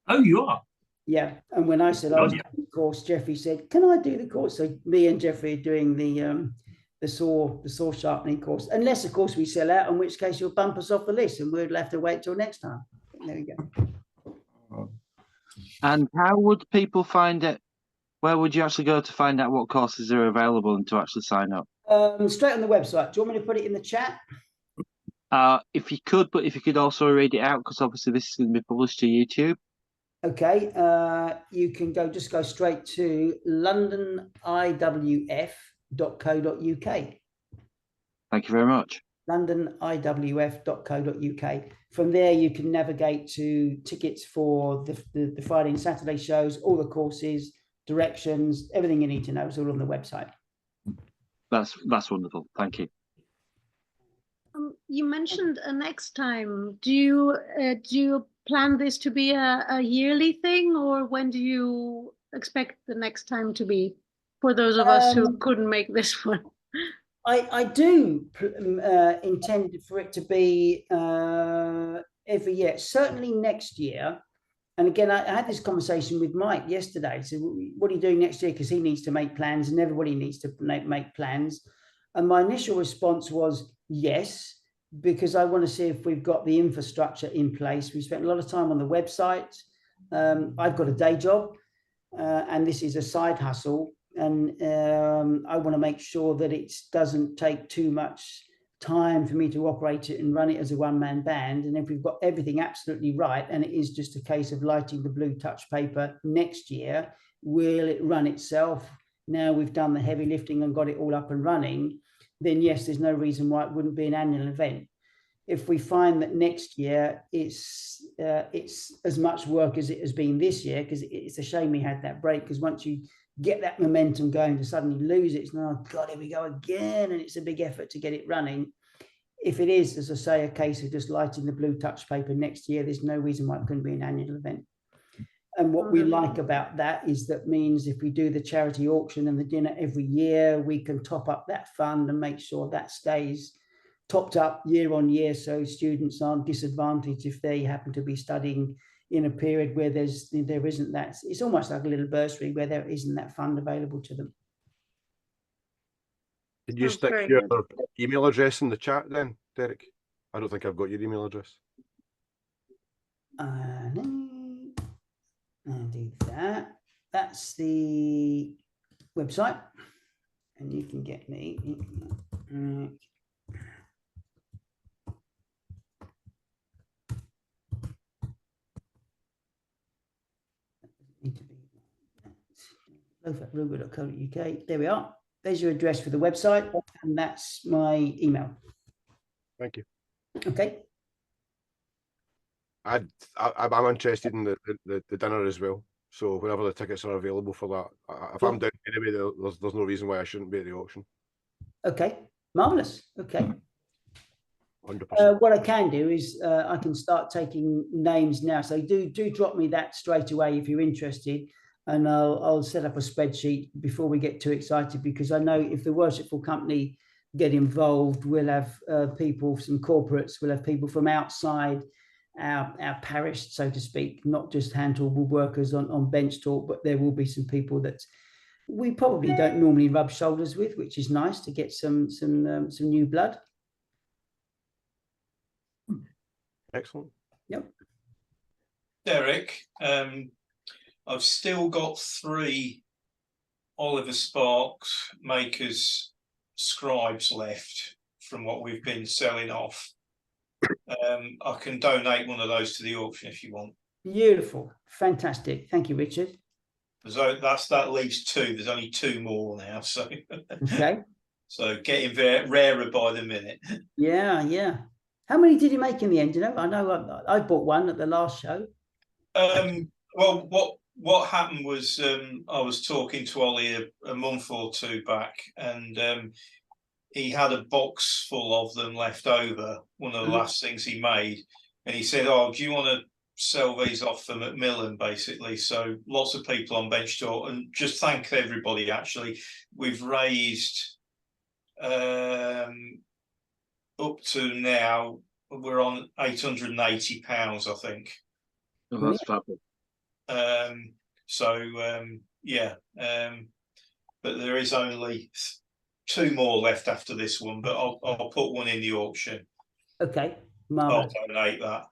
[SPEAKER 5] Oh, you are?
[SPEAKER 4] Yeah. And when I said I was doing the course, Jeffrey said, can I do the course? So me and Jeffrey are doing the saw sharpening course, unless of course we sell out, in which case you'll bump us off the list and we'll have to wait till next time. There we go.
[SPEAKER 3] And how would people find it? Where would you actually go to find out what courses are available and to actually sign up?
[SPEAKER 4] Straight on the website. Do you want me to put it in the chat?
[SPEAKER 3] If you could, but if you could also read it out, because obviously this is going to be published to YouTube.
[SPEAKER 4] Okay, you can just go straight to londoniwf.co.uk.
[SPEAKER 3] Thank you very much.
[SPEAKER 4] londoniwf.co.uk. From there, you can navigate to tickets for the Friday and Saturday shows, all the courses, directions, everything you need to know is all on the website.
[SPEAKER 3] That's wonderful. Thank you.
[SPEAKER 10] You mentioned next time. Do you plan this to be a yearly thing, or when do you expect the next time to be, for those of us who couldn't make this one?
[SPEAKER 4] I do intend for it to be every year, certainly next year. And again, I had this conversation with Mike yesterday. So what are you doing next year? Because he needs to make plans and everybody needs to make plans. And my initial response was yes, because I want to see if we've got the infrastructure in place. We spent a lot of time on the website. I've got a day job and this is a side hustle. And I want to make sure that it doesn't take too much time for me to operate it and run it as a one-man band. And if we've got everything absolutely right, and it is just a case of lighting the blue touch paper next year, will it run itself? Now we've done the heavy lifting and got it all up and running, then yes, there's no reason why it wouldn't be an annual event. If we find that next year it's as much work as it has been this year, because it's a shame we had that break, because once you get that momentum going, to suddenly lose it, it's now, oh God, here we go again, and it's a big effort to get it running. if it is, as I say, a case of just lighting the blue touch paper next year, there's no reason why it couldn't be an annual event. And what we like about that is that means if we do the charity auction and the dinner every year, we can top up that fund and make sure that stays topped up year on year, so students aren't disadvantaged if they happen to be studying in a period where there isn't that. It's almost like a little bursary where there isn't that fund available to them.
[SPEAKER 9] Did you stick your email address in the chat then, Derek? I don't think I've got your email address.
[SPEAKER 4] And do that. That's the website, and you can get me. Need to be low-fat-ruger.co.uk. There we are. There's your address for the website, and that's my email.
[SPEAKER 9] Thank you.
[SPEAKER 4] Okay.
[SPEAKER 9] I'm interested in the dinner as well. So whenever the tickets are available for that, if I'm down anyway, there's no reason why I shouldn't be at the auction.
[SPEAKER 4] Okay, marvelous. Okay.
[SPEAKER 9] 100%.
[SPEAKER 4] What I can do is I can start taking names now. So do drop me that straight away if you're interested, and I'll set up a spreadsheet before we get too excited, because I know if the Worshipful Company get involved, we'll have people, some corporates, we'll have people from outside our parish, so to speak, not just hand tool woodworkers on Bench Talk, but there will be some people that we probably don't normally rub shoulders with, which is nice to get some new blood.
[SPEAKER 9] Excellent.
[SPEAKER 4] Yep.
[SPEAKER 8] Derek, I've still got 3 Oliver Sparks Makers scribes left from what we've been selling off. I can donate one of those to the auction if you want.
[SPEAKER 4] Beautiful. Fantastic. Thank you, Richard.
[SPEAKER 8] So that leaves 2. There's only 2 more now. So
[SPEAKER 4] okay.
[SPEAKER 8] So getting rarer by the minute.
[SPEAKER 4] Yeah, yeah. How many did you make in the end? You know, I know I bought one at the last show.
[SPEAKER 8] Well, what happened was I was talking to Ollie a month or 2 back, and he had a box full of them left over, one of the last things he made. And he said, oh, do you want to sell these off for Macmillan, basically? So lots of people on Bench Talk, and just thank everybody, actually. We've raised, up to now, we're on £880, I think.
[SPEAKER 3] Oh, that's fabulous.
[SPEAKER 8] Yeah. But there is only 2 more left after this one, but I'll put one in the auction.
[SPEAKER 4] Okay, marvelous.
[SPEAKER 8] I'll donate that.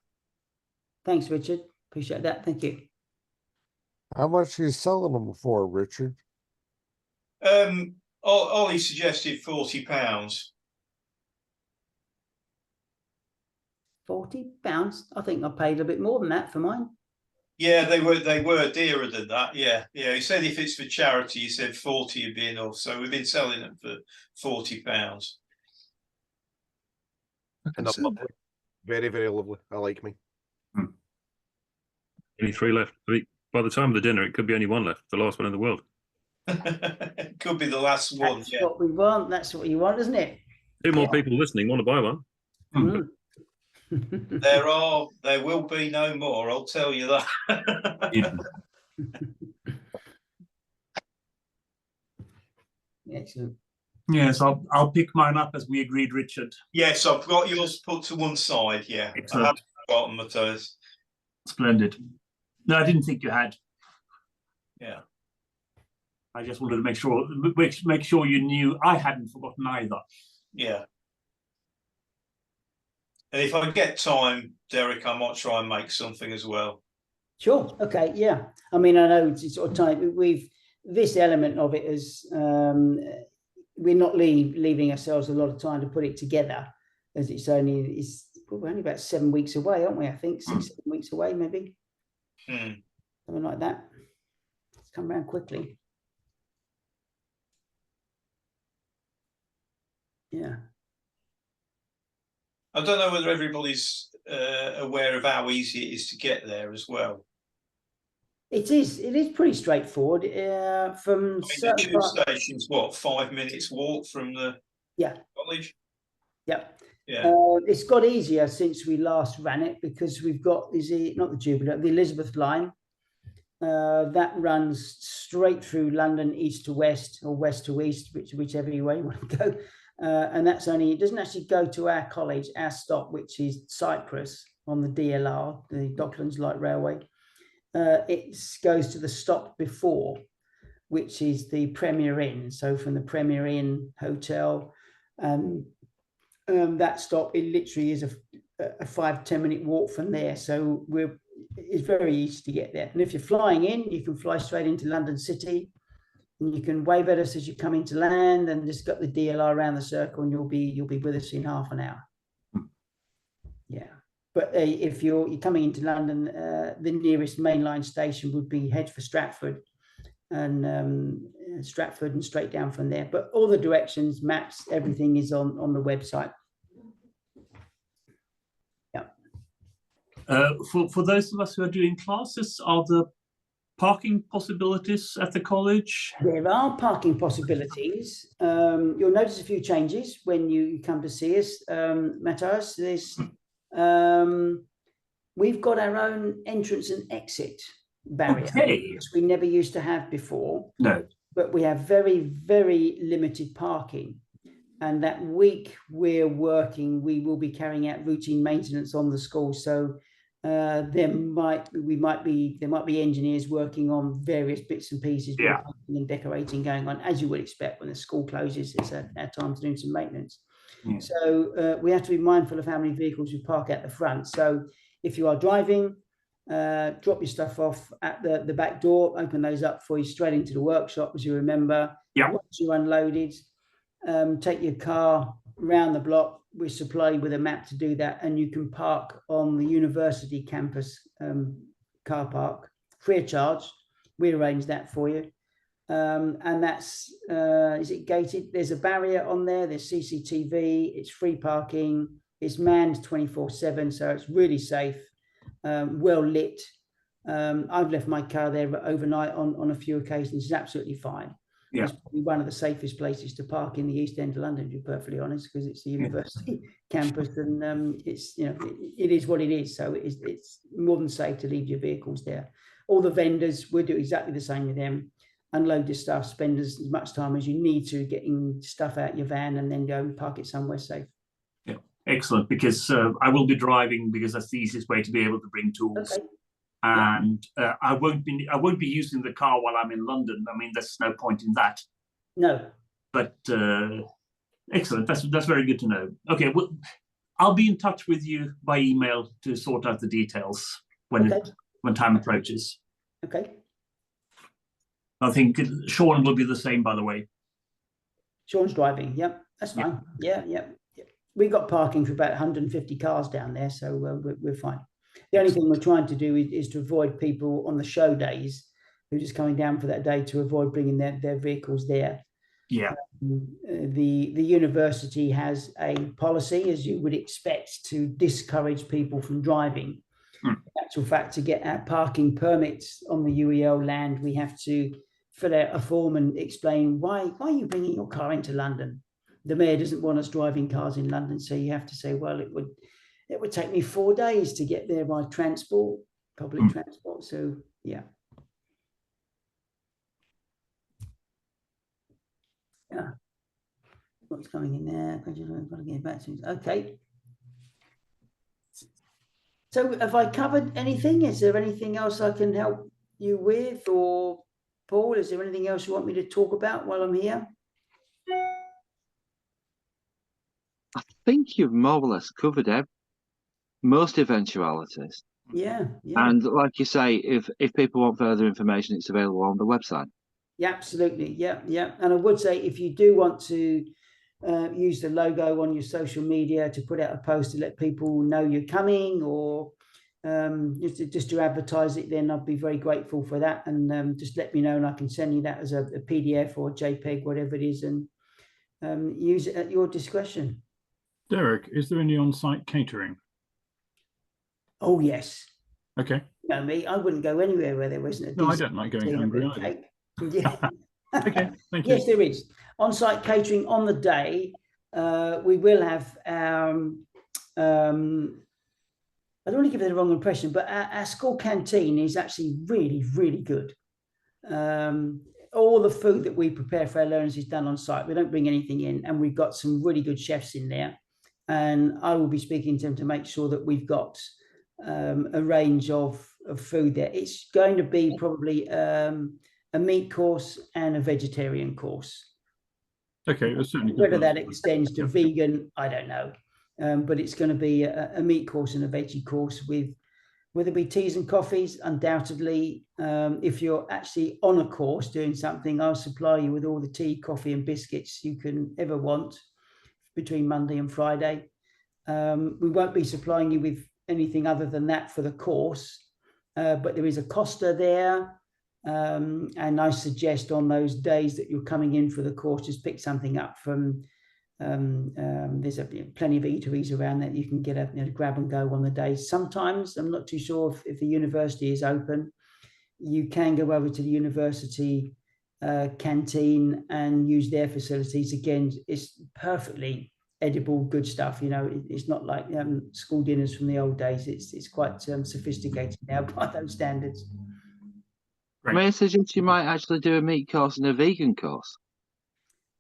[SPEAKER 4] Thanks, Richard. Appreciate that. Thank you.
[SPEAKER 11] How much are you selling them for, Richard?
[SPEAKER 8] Ollie suggested £40.
[SPEAKER 4] £40? I think I paid a bit more than that for mine.
[SPEAKER 8] Yeah, they were dearer than that. Yeah. He said if it's for charity, he said 40 would be enough. So we've been selling them for £40.
[SPEAKER 9] And they're lovely. Very, very lovely. I like me.
[SPEAKER 6] Only 3 left. By the time of the dinner, it could be only 1 left. The last one in the world.
[SPEAKER 8] Could be the last one.
[SPEAKER 4] That's what we want. That's what you want, isn't it?
[SPEAKER 6] 2 more people listening want to buy one.
[SPEAKER 8] There will be no more, I'll tell you that.
[SPEAKER 4] Excellent.
[SPEAKER 5] Yes, I'll pick mine up as we agreed, Richard.
[SPEAKER 8] Yes, I've got yours put to one side. Yeah,
[SPEAKER 5] excellent.
[SPEAKER 8] I haven't forgotten Matthias.
[SPEAKER 5] Splendid. No, I didn't think you had.
[SPEAKER 8] Yeah,
[SPEAKER 5] I just wanted to make sure you knew I hadn't forgotten either.
[SPEAKER 8] Yeah. And if I get time, Derek, I might try and make something as well.
[SPEAKER 4] Sure. Okay. Yeah. I mean, I know it's sort of time. This element of it is we're not leaving ourselves a lot of time to put it together, as we're only about 7 weeks away, aren't we? I think 6-7 weeks away, maybe. Something like that. It's come around quickly. Yeah.
[SPEAKER 8] I don't know whether everybody's aware of how easy it is to get there as well.
[SPEAKER 4] It is pretty straightforward. From
[SPEAKER 8] the tube station's what, 5 minutes walk from the college?
[SPEAKER 4] Yeah.
[SPEAKER 8] Yeah.
[SPEAKER 4] It's got easier since we last ran it because we've got not the Jupiter, the Elizabeth line. That runs straight through London, east to west or west to east, whichever way you want to go. And it doesn't actually go to our college, our stop, which is Cyprus on the DLR, the Docklands Light Railway. It goes to the stop before, which is the Premier Inn. So from the Premier Inn Hotel, that stop, it literally is a 5-10 minute walk from there. So it's very easy to get there. And if you're flying in, you can fly straight into London City, and you can wave at us as you come into land, and just got the DLR around the circle, and you'll be with us in half an hour. Yeah. But if you're coming into London, the nearest mainline station would be head for Stratford, and Stratford and straight down from there. But all the directions, maps, everything is on the website. Yeah.
[SPEAKER 5] For those of us who are doing classes, are there parking possibilities at the college?
[SPEAKER 4] There are parking possibilities. You'll notice a few changes when you come to see us, Matthias. We've got our own entrance and exit barrier, which we never used to have before.
[SPEAKER 5] No.
[SPEAKER 4] But we have very, very limited parking. And that week we're working, we will be carrying out routine maintenance on the school. So there might be engineers working on various bits and pieces, and decorating going on, as you would expect when the school closes. It's our time to do some maintenance. Yeah. So we have to be mindful of how many vehicles we park at the front. So if you are driving, drop your stuff off at the back door, open those up for you straight into the workshop, as you remember.
[SPEAKER 5] Yeah.
[SPEAKER 4] Once you're unloaded, take your car round the block. We're supplied with a map to do that, and you can park on the university campus car park free of charge. We arrange that for you. And that's, is it gated? There's a barrier on there, there's CCTV, it's free parking, it's manned 24/7, so it's really safe, well lit. I've left my car there overnight on a few occasions. It's absolutely fine. Yeah. It's probably one of the safest places to park in the East End of London, to be perfectly honest, because it's the university campus, and it's, it is what it is. So it's more than safe to leave your vehicles there. All the vendors, we'll do exactly the same with them. Unload your stuff, spend as much time as you need to getting stuff out your van, and then go and park it somewhere safe.
[SPEAKER 5] Yeah, excellent, because I will be driving, because that's the easiest way to be able to bring tools. Okay. And I won't be using the car while I'm in London. I mean, there's no point in that.
[SPEAKER 4] No.
[SPEAKER 5] But excellent. That's very good to know. Okay, well, I'll be in touch with you by email to sort out the details when time approaches.
[SPEAKER 4] Okay.
[SPEAKER 5] I think Sean will be the same, by the way.
[SPEAKER 4] Sean's driving. Yep, that's fine. Yeah. We've got parking for about 150 cars down there, so we're fine. The only thing we're trying to do is to avoid people on the show days who are just coming down for that day, to avoid bringing their vehicles there.
[SPEAKER 5] Yeah.
[SPEAKER 4] The university has a policy, as you would expect, to discourage people from driving. In actual fact, to get our parking permits on the UEL land, we have to fill out a form and explain why are you bringing your car into London. The mayor doesn't want us driving cars in London, so you have to say, well, it would take me 4 days to get there by transport, public transport. So yeah. What's coming in there? I've got to get back to it. Okay. So have I covered anything? Is there anything else I can help you with? Or Paul, is there anything else you want me to talk about while I'm here?
[SPEAKER 3] I think you've more or less covered most eventualities.
[SPEAKER 4] Yeah.
[SPEAKER 3] And like you say, if people want further information, it's available on the website.
[SPEAKER 4] Yeah, absolutely. Yeah. And I would say, if you do want to use the logo on your social media to put out a post to let people know you're coming, or just to advertise it, then I'd be very grateful for that. And just let me know, and I can send you that as a PDF or a JPEG, whatever it is, and use it at your discretion.
[SPEAKER 12] Derek, is there any on-site catering?
[SPEAKER 4] Oh, yes.
[SPEAKER 12] Okay.
[SPEAKER 4] You know me, I wouldn't go anywhere where there wasn't a
[SPEAKER 12] No, I don't like going hungry either.
[SPEAKER 4] Yeah.
[SPEAKER 12] Okay, thank you.
[SPEAKER 4] Yes, there is. On-site catering on the day. we will have I don't want to give it the wrong impression, but our school canteen is actually really, really good. All the food that we prepare for our learners is done on site. We don't bring anything in, and we've got some really good chefs in there. And I will be speaking to them to make sure that we've got a range of food there. It's going to be probably a meat course and a vegetarian course.
[SPEAKER 12] Okay, that's certainly good.
[SPEAKER 4] Whether that extends to vegan, I don't know. But it's going to be a meat course and a veggie course with, whether it be teas and coffees, undoubtedly. If you're actually on a course doing something, I'll supply you with all the tea, coffee and biscuits you can ever want between Monday and Friday. We won't be supplying you with anything other than that for the course, but there is a Costa there. And I suggest on those days that you're coming in for the course, just pick something up from there's plenty of eateries around that you can get a grab and go on the day. Sometimes, I'm not too sure if the university is open, you can go over to the university canteen and use their facilities. Again, it's perfectly edible, good stuff. It's not like school dinners from the old days. It's quite sophisticated now by those standards.
[SPEAKER 12] Great.
[SPEAKER 3] May I suggest you might actually do a meat course and a vegan course?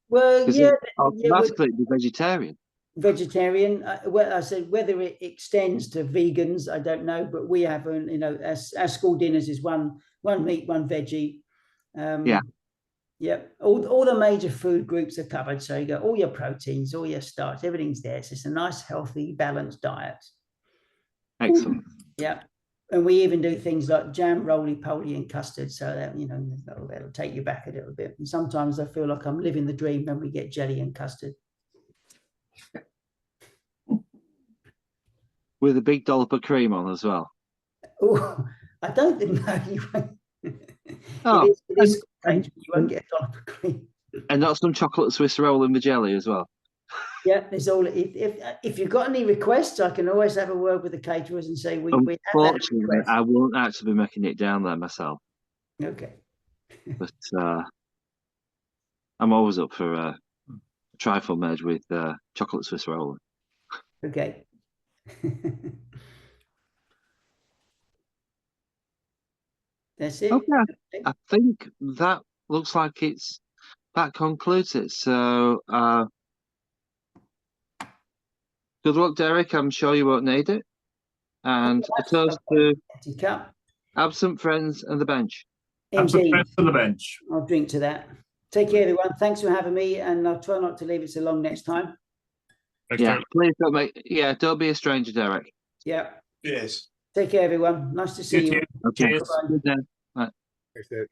[SPEAKER 4] Well, yeah,
[SPEAKER 3] automatically it'd be vegetarian.
[SPEAKER 4] Vegetarian. Well, I said whether it extends to vegans, I don't know. But we have, our school dinners is one meat, one veggie.
[SPEAKER 3] Yeah.
[SPEAKER 4] All the major food groups are covered, so you got all your proteins, all your starch, everything's there. So it's a nice, healthy, balanced diet.
[SPEAKER 3] Excellent.
[SPEAKER 4] Yeah. And we even do things like jam, roly-poly, and custard, so that that'll take you back a little bit. And sometimes I feel like I'm living the dream when we get jelly and custard.
[SPEAKER 3] With a big dollop of cream on as well.
[SPEAKER 4] Oh, I don't think you won't.
[SPEAKER 3] Oh,
[SPEAKER 4] it is you won't get a dollop of cream.
[SPEAKER 3] And not some chocolate Swiss roll in the jelly as well.
[SPEAKER 4] Yeah, there's all. If you've got any requests, I can always have a word with the caterers and say we have that
[SPEAKER 3] Unfortunately, I won't actually be making it down there myself.
[SPEAKER 4] Okay.
[SPEAKER 3] But I'm always up for a trifle made with chocolate Swiss roll.
[SPEAKER 4] Okay. That's it.
[SPEAKER 3] Okay, I think that looks like that concludes it. So good luck, Derek. I'm sure you won't need it. And a toast to absent friends and the bench.
[SPEAKER 5] Absent friends and the bench.
[SPEAKER 4] I'll drink to that. Take care, everyone. Thanks for having me, and I'll try not to leave it so long next time.
[SPEAKER 6] Thanks,
[SPEAKER 3] Yeah,
[SPEAKER 6] Derek.
[SPEAKER 3] please don't don't be a stranger, Derek.
[SPEAKER 4] Yeah.
[SPEAKER 8] Cheers.
[SPEAKER 4] Take care, everyone. Nice to see you.
[SPEAKER 3] Okay.
[SPEAKER 4] Bye.
[SPEAKER 3] Good day. Bye.
[SPEAKER 9] Thanks, Derek.